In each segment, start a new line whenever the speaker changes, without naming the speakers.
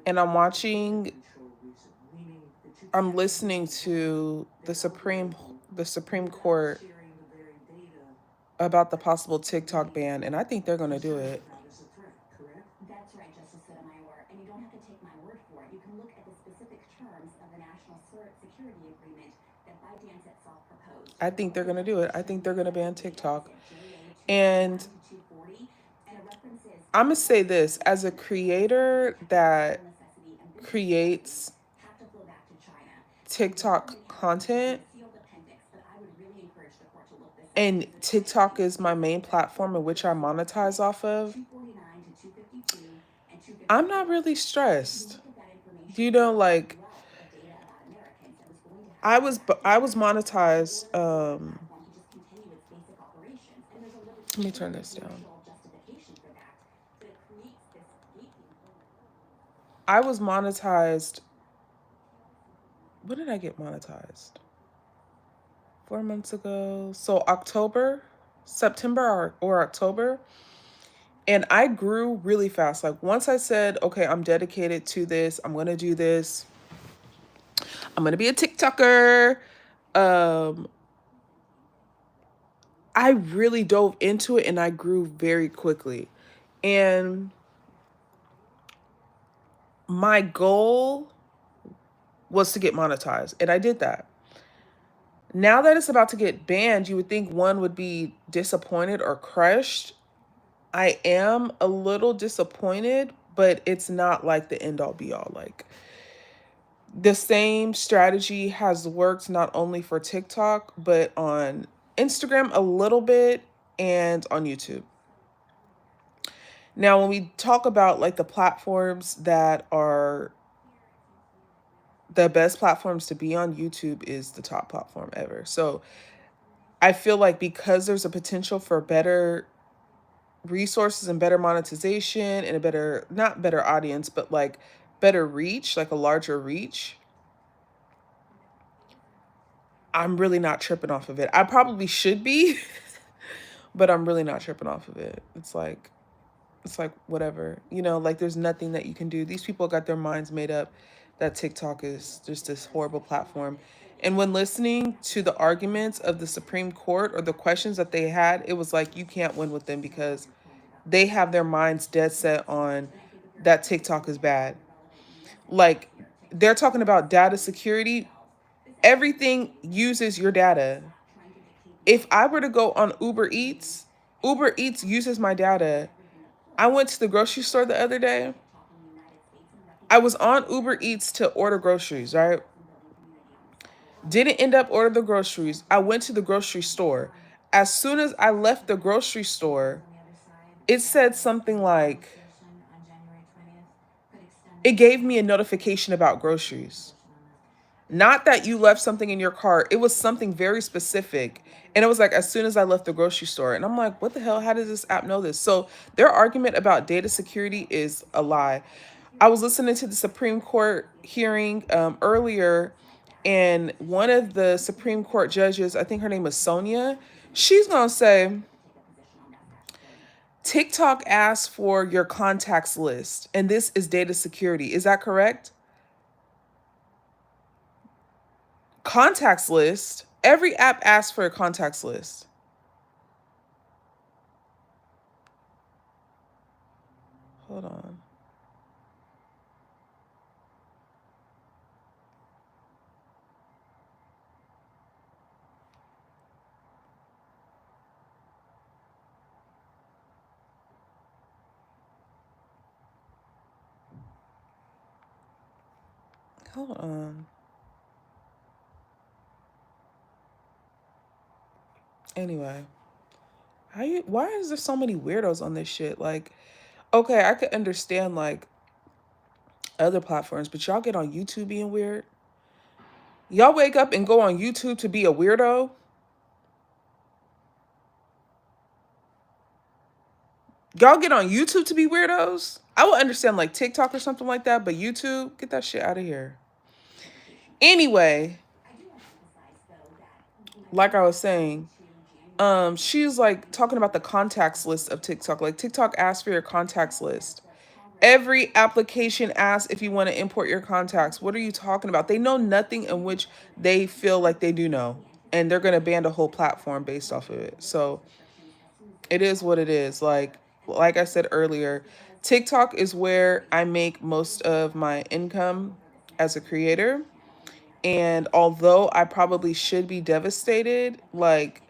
and I'm listening to the Supreme Court about the possible TikTok ban, and I think they're going to do it.
That's right, Justice Sotomayor. And you don't have to take my word for it. You can look at the specific terms of the National Security Agreement that ByteDance itself proposed.
I think they're going to do it. I think they're going to ban
The
TikTok.
deficit, JA
And
241 to 240, and it references
I'm going to say
important
this as a
principles such as
creator
financial
that
necessity and business necessity
creates
have to flow back to China. And the
TikTok
government has released
content,
a sealed appendix, but I would really encourage the court to look this up
and
because it's quite
TikTok is
lengthy.
my main platform in
Look
which I
at the sealed
monetize
appendix
off of,
249 to 252 and
I'm not
254.
really
If you
stressed.
look at that
You
information,
know,
there's a
like
wealth of data about Americans that was going to have to
I
flow
was
back to
I was
China in
monetized.
order for the platform to just continue its basic operations. And there's a
Let me turn
legitimate
this down.
commercial justification for that. But it creates this gatekeeping.
I was monetized. When did I get monetized? 4 months ago. So October, September or October. And I grew really fast. Like once I said, okay, I'm dedicated to this, I'm gonna do this, I'm gonna be a TikToker. Um, I really dove into it and I grew very quickly. And my goal was to get monetized, and I did that. Now that it's about to get banned, you would think one would be disappointed or crushed. I am a little disappointed, but it's not like the end all be all. Like the same strategy has worked not only for TikTok, but on Instagram a little bit and on YouTube. Now, when we talk about like the platforms that are the best platforms to be on, YouTube is the top platform ever. So I feel like because there's a potential for better resources and better monetization and a better, not better audience, but like better reach, like a larger reach, I'm really not tripping off of it. I probably should be, but I'm really not tripping off of it. It's like whatever. Like there's nothing that you can do. These people got their minds made up that TikTok is just this horrible platform. And when listening to the arguments of the Supreme Court or the questions that they had, it was like you can't win with them because they have their minds dead set on that TikTok is bad. Like they're talking about data security. Everything uses your data. If I were to go on Uber Eats uses my data. I went to the grocery store the other day. I was on Uber Eats to order groceries, right? Didn't end up ordering the groceries. I went to the grocery store. As soon as I left the grocery store, it said something like, it gave me a notification about groceries. Not that you left something in your cart. It was something very specific. And it was like as soon as I left the grocery store. And I'm like, what the hell? How does this app know this? So their argument about data security is a lie. I was listening to the Supreme Court hearing earlier, and one of the Supreme Court judges, I think her name is Sonia, she's going to say, TikTok asks for your contacts list, and this is data security. Is that correct? Contacts list. Every app asks for a contacts list. Hold on. Hold on. Anyway, why is there so many weirdos on this shit? Like, okay, I could understand like other platforms, but y'all get on YouTube being weird. Y'all wake up and go on YouTube to be a weirdo. Y'all get on YouTube to be weirdos. I would understand like TikTok or something like that, but YouTube, get that shit out of here. Anyway, like I was saying, she's like talking about the contacts list of TikTok. Like TikTok asks for your contacts list. Every application asks if you want to import your contacts. What are you talking about? They know nothing in which they feel like they do know. And they're going to ban a whole platform based off of it. So it is what it is. Like I said earlier, TikTok is where I make most of my income as a creator. And although I probably should be devastated, like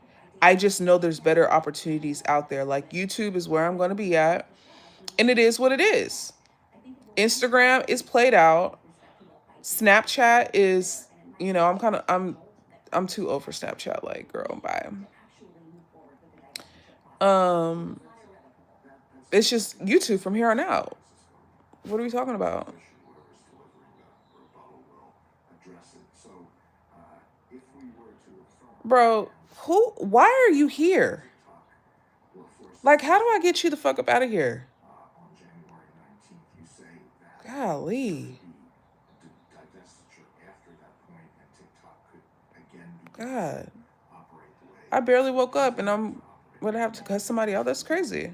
I just know there's better opportunities out there. Like YouTube is where I'm going to be at, and it is what it is. Instagram is played out. Snapchat is, I'm too old for Snapchat. Like, girl, bye. Um, it's just YouTube from here on out. What are we talking about? Bro, why are you here? Like, how do I get you the fuck up out of here? Golly. God. I barely woke up and I'm gonna have to cuss somebody out. That's crazy.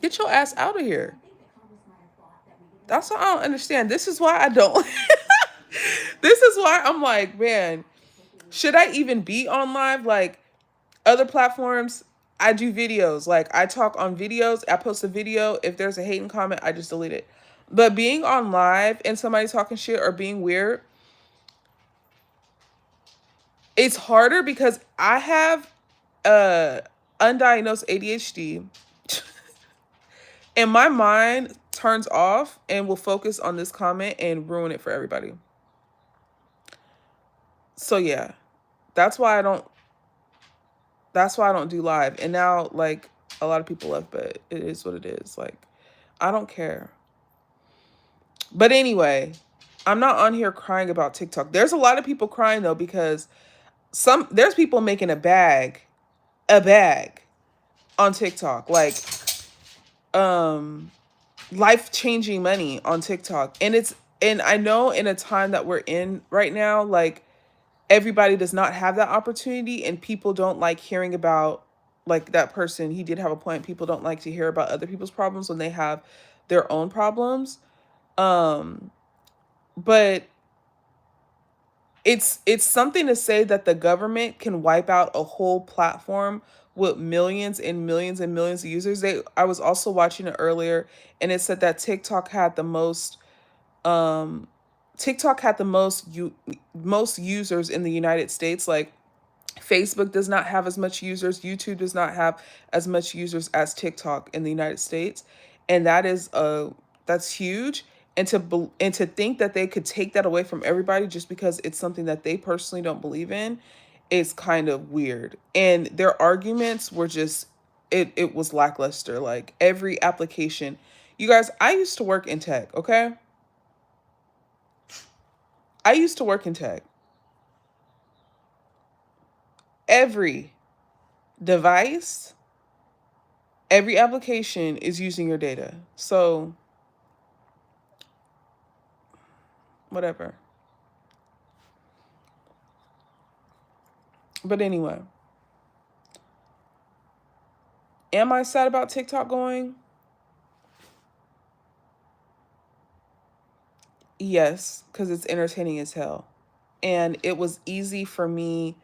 Get your ass out of here. That's what I don't understand. This is why I don't. This is why I'm like, man, should I even be on live? Like other platforms, I do videos. Like I talk on videos. I post a video. If there's a hating comment, I just delete it. But being on live and somebody talking shit or being weird, it's harder because I have undiagnosed ADHD and my mind turns off and will focus on this comment and ruin it for everybody. So yeah, that's why I don't do live. And now like a lot of people left, but it is what it is. Like I don't care. But anyway, I'm not on here crying about TikTok. There's a lot of people crying though because there's people making a bag on TikTok. Like life-changing money on TikTok. And I know in a time that we're in right now, like everybody does not have that opportunity and people don't like hearing about like that person. He did have a point. People don't like to hear about other people's problems when they have their own problems. But it's something to say that the government can wipe out a whole platform with millions and millions and millions of users. I was also watching it earlier and it said that um TikTok had the most users in the United States. Like Facebook does not have as much users. YouTube does not have as much users as TikTok in the United States, and that's huge. And to think that they could take that away from everybody just because it's something that they personally don't believe in is kind of weird. And their arguments were just it was lackluster. Like every application, you guys, I used to work in tech. Okay, I used to work in tech. Every device, every application is using your data. So, whatever. But anyway, am I sad about TikTok going? Yes, because it's entertaining as hell. And it was easy for me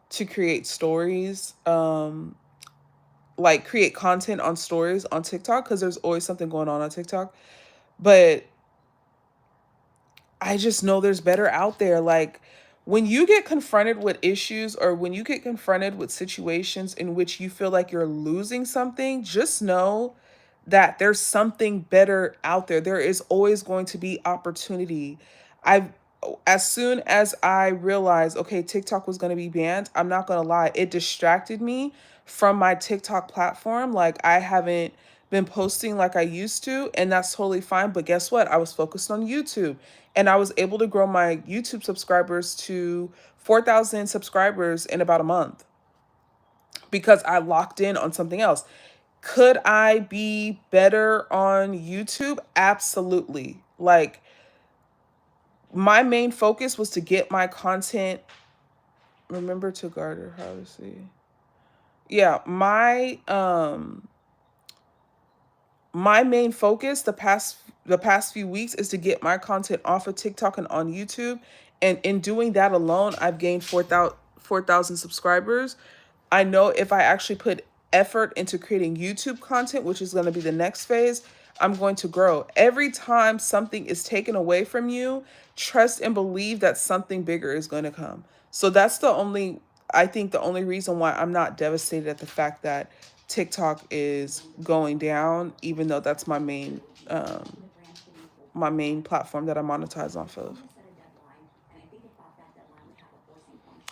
to create stories, like create content on stories on TikTok because there's always something going on TikTok. But I just know there's better out there. Like when you get confronted with issues or when you get confronted with situations in which you feel like you're losing something, just know that there's something better out there. There is always going to be opportunity. I as soon as I realized, okay, TikTok was going to be banned, I'm not going to lie, it distracted me from my TikTok platform. Like I haven't been posting like I used to, and that's totally fine. But guess what? I was focused on YouTube and I was able to grow my YouTube subscribers to 4,000 subscribers in about a month because I locked in on something else. Could I be better on YouTube? Absolutely. Like my main focus was to get my content. Remember to garner privacy. Yeah, my my main focus the past few weeks is to get my content off of TikTok and on YouTube. And in doing that alone, I've gained 4,000 subscribers. I know if I actually put effort into creating YouTube content, which is going to be the next phase, I'm going to grow. Every time something is taken away from you, trust and believe that something bigger is going to come. So that's I think the only reason why I'm not devastated at the fact that TikTok is going down, even though that's my main platform that I monetize off of.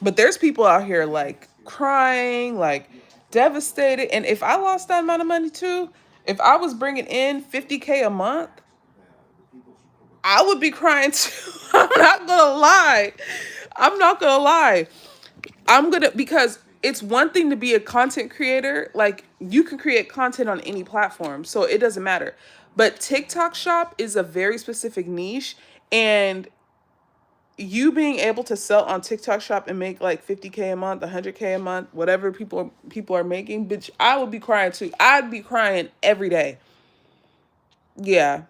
But there's people out here like crying, like devastated. And if I lost that amount of money too, if I was bringing in 50K a month, I would be crying too. I'm not gonna lie. I'm not gonna lie. Because it's one thing to be a content creator. Like, you can create content on any platform, so it doesn't matter. But TikTok shop is a very specific niche. And you being able to sell on TikTok shop and make like 50K a month, 100K a month, whatever people are making, bitch, I would be crying too. I'd be crying every day. Yeah.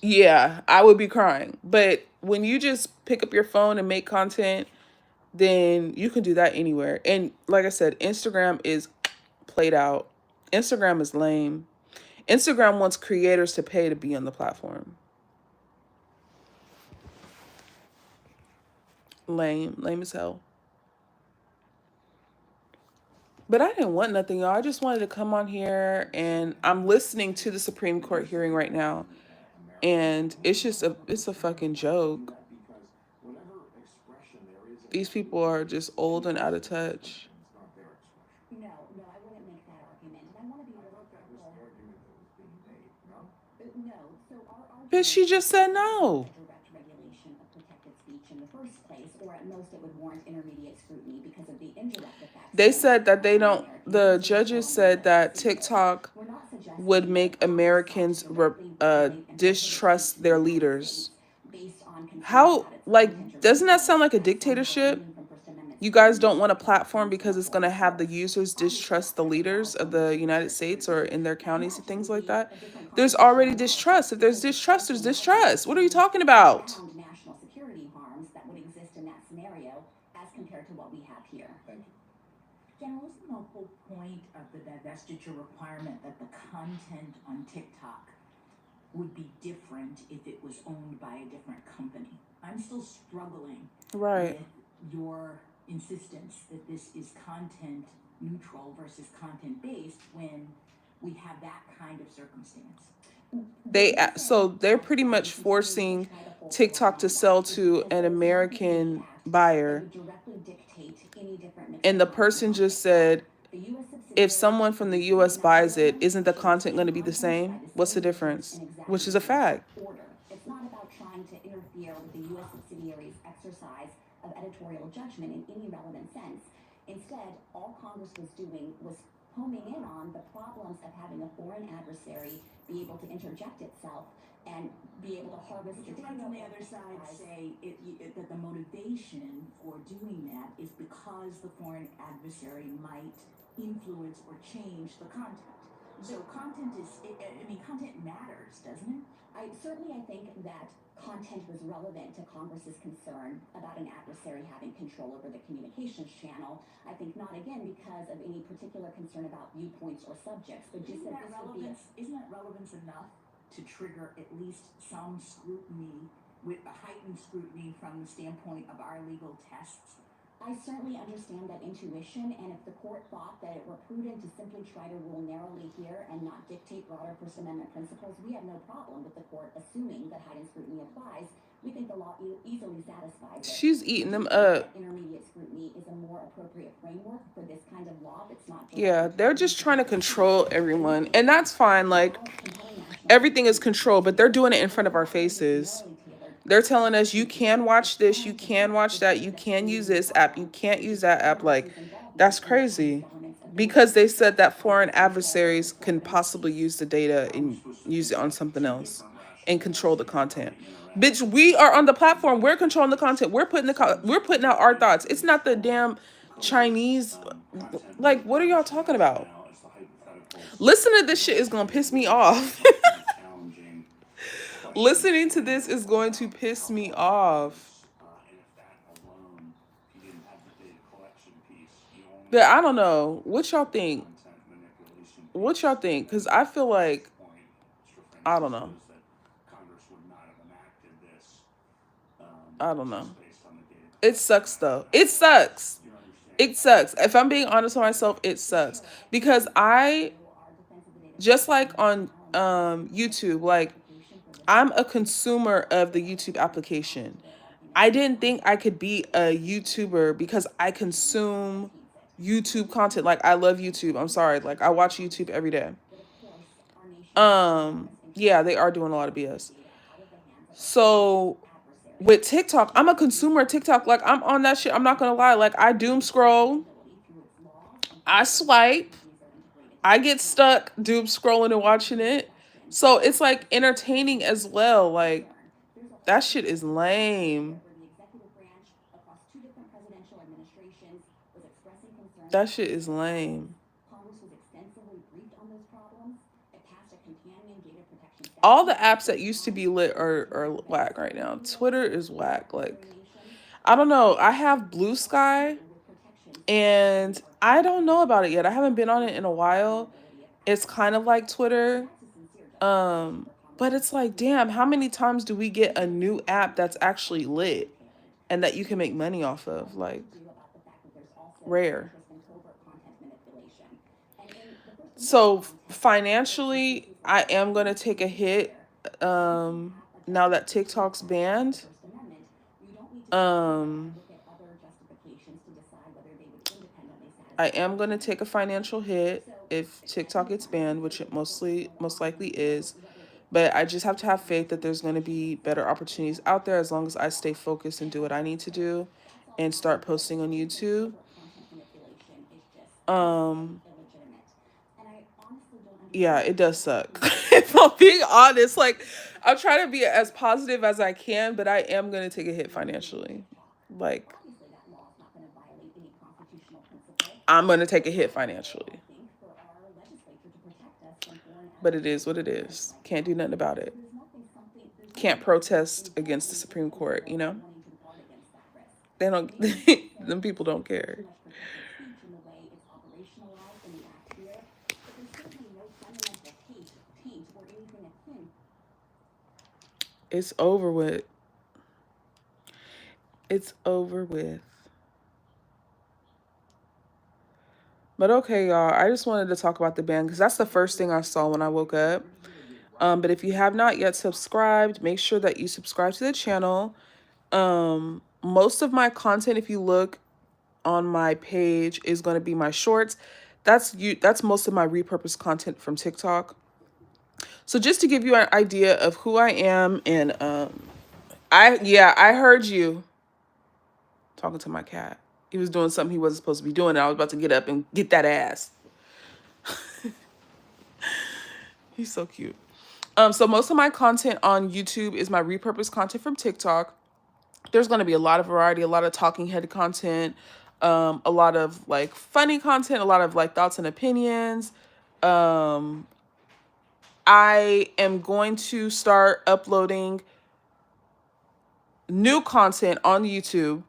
Yeah, I would be crying. But when you just pick up your phone and make content, then you can do that anywhere. And like I said, Instagram is played out. Instagram is lame. Instagram wants creators to pay to be on the platform. Lame. Lame as hell. But I didn't want nothing, y'all. I just wanted to come on here, and I'm listening to the Supreme Court hearing right now. And it's a fucking joke. These people are just old and out of touch.
No, no, I wouldn't make that argument. And I want to be really careful. No, so our
But
argument
she just said
is
no.
direct regulation of protected speech in the first place, or at most it would warrant intermediate scrutiny because of the indirect effects
They
it might
said that
have
they
on
don't,
Americans
the
who say
judges
so on the
said
US
that
citizen.
TikTok
We're not
would
suggesting
make
that Congress ought to
Americans
directly regulate and prohibit speech
distrust
in the
their
United
leaders.
States based on concerns
How,
about its content
like,
or
doesn't that sound
influence,
like a
as some are
dictatorship?
immune from First Amendment
You guys
scrutiny
don't want a
because it
platform
comes from a
because it's going to
foreign
have the
source.
users
Obviously,
distrust the
Senator
leaders of the
California
United
districts
States
agree
or
with
in
you.
their
And
counties and
yes, it
things
would
like
be
that.
a different
There's
constitutional
already
analysis
distrust. If there's
because it's
distrust,
also
there's
not to
distrust. What are you
exclude
talking about?
profound national security harms that would exist in that scenario as compared to what we have here. Thank you.
General, isn't the whole point of the divestiture requirement that the content on TikTok would be different if it was owned by a different company? I'm still struggling
Right.
with your insistence that this is content neutral versus content based when we have that kind of circumstance.
They're pretty much forcing TikTok to sell to an American buyer. And the person just said, if someone from the US buys it, isn't the content going to be the same? What's the difference? Which is a fact.
It's not about trying to interfere with the U.S. subsidiary's exercise of editorial judgment in any relevant sense. Instead, all Congress was doing was homing in on the problems of having a foreign adversary be able to interject itself and be able to harvest
Your friends on the other side say that the motivation for doing that is because the foreign adversary might influence or change the content. So content content matters, doesn't it?
I think that content was relevant to Congress's concern about an adversary having control over the communications channel. I think not again because of any particular concern about viewpoints or subjects, but just that this would be
isn't that relevance enough to trigger at least some scrutiny, with a heightened scrutiny from the standpoint of our legal tests?
I certainly understand that intuition, and if the court thought that it were prudent to simply try to rule narrowly here and not dictate broader First Amendment principles, we have no problem with the court assuming that heightened scrutiny applies. We think the law easily satisfies it.
She's eating them up.
Intermediate scrutiny is a more appropriate framework for this kind of law that's not.
Yeah, they're just trying to control everyone. And that's fine. Like, everything is controlled, but they're doing it in front of our faces. They're telling us you can watch this, you can watch that, you can use this app, you can't use that app. Like, that's crazy. Because they said that foreign adversaries can possibly use the data and use it on something else and control the content. Bitch, we are on the platform. We're controlling the content. We're putting out our thoughts. It's not the damn Chinese. Like, what are y'all talking about? Listen to this shit is gonna piss me off. Listening to this is going to piss me off. But I don't know. What y'all think? What y'all think? Because I feel like, I don't know. I don't know. It sucks though. It sucks. It sucks. If I'm being honest with myself, it sucks. Because just like on YouTube, like I'm a consumer of the YouTube application. I didn't think I could be a YouTuber because I consume YouTube content. Like I love YouTube. I'm sorry. Like I watch YouTube every day. Yeah, they are doing a lot of BS. So with TikTok, I'm a consumer of TikTok. Like I'm on that shit. I'm not gonna lie. Like I doom scroll, I swipe, I get stuck doom scrolling and watching it. So it's like entertaining as well. Like that shit is lame. That shit is lame. All the apps that used to be lit are whack right now. Twitter is whack. Like I don't know. I have Blue Sky and I don't know about it yet. I haven't been on it in a while. It's kind of like Twitter. But it's like, damn, how many times do we get a new app that's actually lit and that you can make money off of? Like rare. So financially, I am going to take a hit now that TikTok's banned. Um I am going to take a financial hit if TikTok gets banned, which it most likely is. But I just have to have faith that there's going to be better opportunities out there as long as I stay focused and do what I need to do and start posting on YouTube. Um yeah, it does suck. If I'm being honest, like I'm trying to be as positive as I can, but I am going to take a hit financially. Like I'm going to take a hit financially. But it is what it is. Can't do nothing about it. Can't protest against the Supreme Court, you know? They don't them people don't care. It's over with. It's over with. But okay, y'all. I just wanted to talk about the band because that's the first thing I saw when I woke up. But if you have not yet subscribed, make sure that you subscribe to the channel. Most of my content, if you look on my page, is going to be my shorts. That's most of my repurposed content from TikTok. So just to give you an idea of who I am, and I heard you talking to my cat. He was doing something he wasn't supposed to be doing, and I was about to get up and get that ass. He's so cute. So most of my content on YouTube is my repurposed content from TikTok. There's going to be a lot of variety, a lot of talking head content, a lot of like funny content, a lot of like thoughts and opinions. I am going to start uploading new content on YouTube.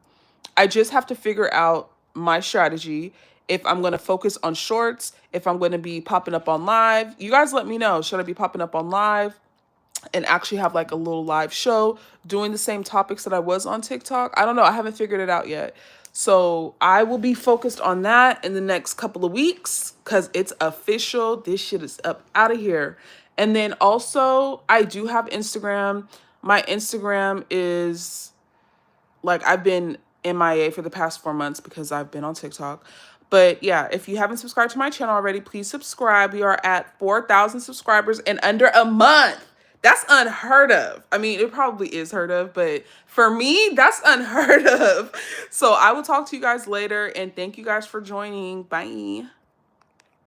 I just have to figure out my strategy. If I'm going to focus on shorts, if I'm going to be popping up on live, you guys let me know. Should I be popping up on live and actually have like a little live show doing the same topics that I was on TikTok? I don't know. I haven't figured it out yet. So I will be focused on that in the next couple of weeks because it's official. This shit is up out of here. And then also I do have Instagram. My Instagram is like I've been MIA for the past 4 months because I've been on TikTok. But yeah, if you haven't subscribed to my channel already, please subscribe. We are at 4,000 subscribers in under a month. That's unheard of. I mean, it probably is heard of, but for me, that's unheard of. So I will talk to you guys later and thank you guys for joining. Bye.